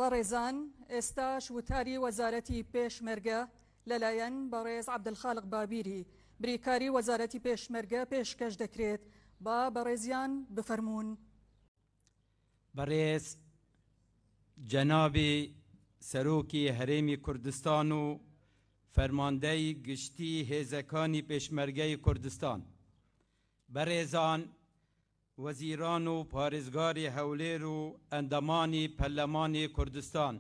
بەڕێزان ئێستاش وتاری وەزارەتی پێشمەرگە لەلایەن بەڕێز عەبدولخالق بابیری بریکاری وەزارەتی پێشمەرگە پێشکەش دەکرێت با بەڕێزیان بفەرمونون. بەڕێز جەنابی سەرۆکی هەرێمی کوردستان و فەرماندەی گشتی هێزەکانی پێشمەرگەی کوردستان، بەڕێزان وەزیران و پارێزگاری هەولێر و ئەندەمانی پەرلەمانی کوردستان،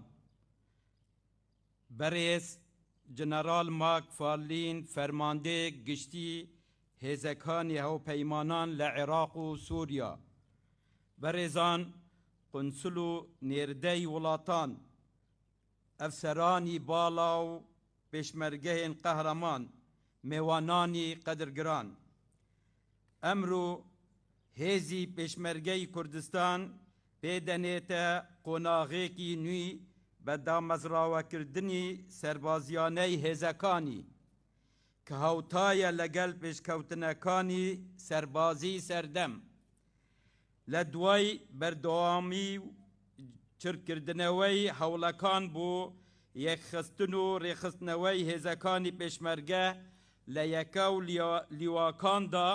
بەڕێز جنەرال ماک فارلین فەرماندەی گشتی هێزەکانی هاوپەیمانان لە عێراق و سووریا، بەڕێزان قونسل و نێردەی وڵاتان، ئەفسەرانی باڵا و پێشمەرگەهێن قەهرەمان، میوانانی قەدرگران، ئەمڕۆ هێزی پێشمەرگەی کوردستان پێدەنێتە قۆناغێکی نوێی بە دامەزراوەکردنی سەربازیانەی هێزەکانی کە هاوتایە لەگەڵ پێشکەوتنەکانی سەربازی سەردەم لە دوای بەردەوامی و چرکردنەوەی هەوڵەکان بۆ یەکخستن و ڕێخستنەوەی هێزەکانی پێشمەرگە لە یەکە و لیواکاندا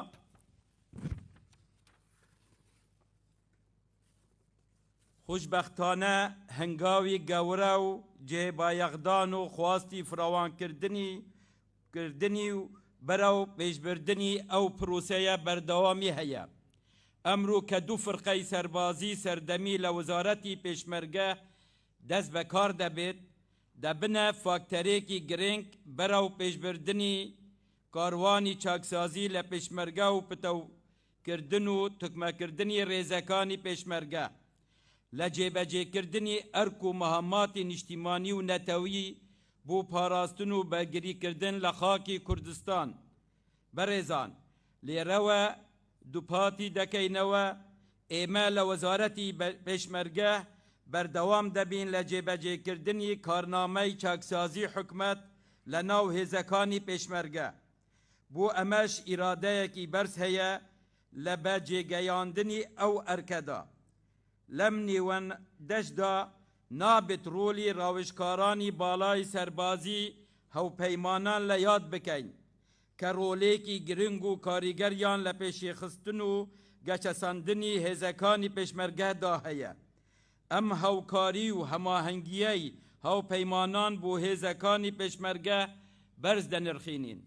خوشبەختانە هەنگاوی گەورە و جێبایەغدان و خواستی فراوانکردنی و بەرەو پێشبردنی ئەو پرۆسەیە بەردەوامی هەیە. ئەمڕۆ کە دوو فرقەی سەربازی سەردەمی لە وەزارەتی پێشمەرگە دەست بەکار دەبێت، دەبنە فاکتەرێکی گرنگ بەرەو پێشبردنی کاروانی چاکسازی لە پێشمەرگە و پتەوکردن و توکمەکردنی ڕێزەکانی پێشمەرگە لە جێبەجێکردنی ئەرک و مەهەماتی نیشتیمانی و نەتەوی بۆ پاراستن و بەرگریکردن لە خاکی کوردستان. بەڕێزان لێرەوە دووپاتی دەکەینەوە، ئێمە لە وەزارەتی پێشمەرگە بەردەوام دەبین لە جێبەجێکردنی کارنامەی چاکسازی حکومەت لە ناو هێزەکانی پێشمەرگە. بۆ ئەمەش ئیرادەیەکی بەرز هەیە لە بەجێگەیاندنی ئەو ئەرکەدا. لەم نێوەندەشدا نابێت ڕۆلی ڕاوێژکارانی باڵای سەربازی هەوپەیمانان لە یاد بکەین کە ڕۆلێکی گرنگ و کاریگەریان لە پێشێخستن و گەچەساندنی هێزەکانی پێشمەرگەدا هەیە. ئەم هاوکاری و هەماهەنگیەی هاوپەیمانان بۆ هێزەکانی پێشمەرگە بەرز دەنرخینین.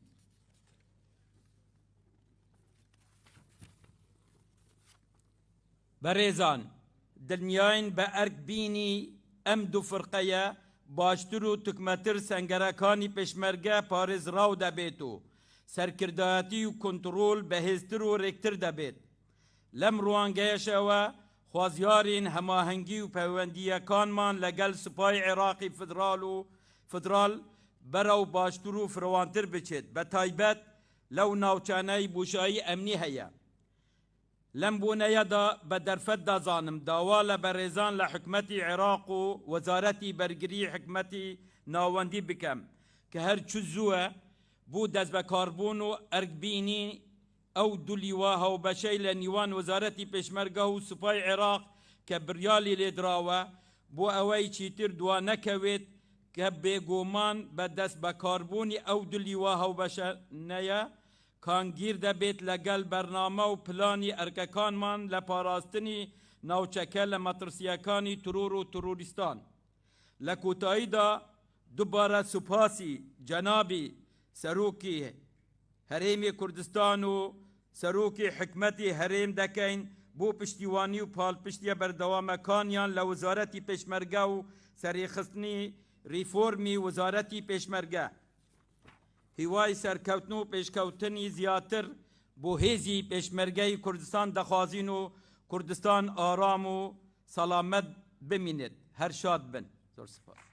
بەڕێزان دڵنیاین بە ئەرک بینی ئەم دوو فرقەیە باشتر و توکمەتر سەنگەرەکانی پێشمەرگە پارێزراو دەبێت و سەرکردایەتی و کۆنتڕۆل بەهێزتر و ڕێکتر دەبێت. لەم ڕوانگەیەشەوە خوازیارین هەماهەنگی و پەیوەندیەکانمان لەگەڵ سوپای عێراقی فدرال بەرەو باشتر و فراوانتر بچێت، بە تایبەت لەو ناوچانەی بوشایی ئەمنی هەیە. لەم بوونەیەدا بە دەرفەت دەزانم داوا لە بەڕێزان لە حکومەتی عێراق و وەزارەتی بەرگری حکومەتی ناوەندی بکەم کە هەرچ زووە بۆ دەست بەکاربوون و ئەرکبینی ئەو دوو لیوا هاوبەشەی لە نیوان وەزارەتی پێشمەرگە و سوپای عێراق کە بڕیالی لێدراوە بۆ ئەوەی چیتر دوا نەکەوێت کە بێگومان بە دەست بەکاربوونی ئەو دوو لیوا هاوبەشانەیە کانگیر دەبێت لەگەڵ بەرنامە و پلانی ئەرکەکانمان لە پاراستنی ناوچەکە لە مەترسیەکانی ترور و تروریستان. لە کۆتاییدا دووبارە سوپاسی جەنابی سەرۆکی هەرێمی کوردستان و سەرۆکی حکومەتی هەرێم دەکەین بۆ پشتیوانی و پاڵپشتیە بەردەوامەکانیان لە وەزارەتی پێشمەرگە و سەرێخستنی ریفۆرمی وەزارەتی پێشمەرگە. هیوای سەرکەوتن و پێشکەوتنی زیاتر بۆ هێزی پێشمەرگەی کوردستان دەخوازین و کوردستان ئارام و سەلامەت بمینێت. هەر شاد بن. زۆر سپاس.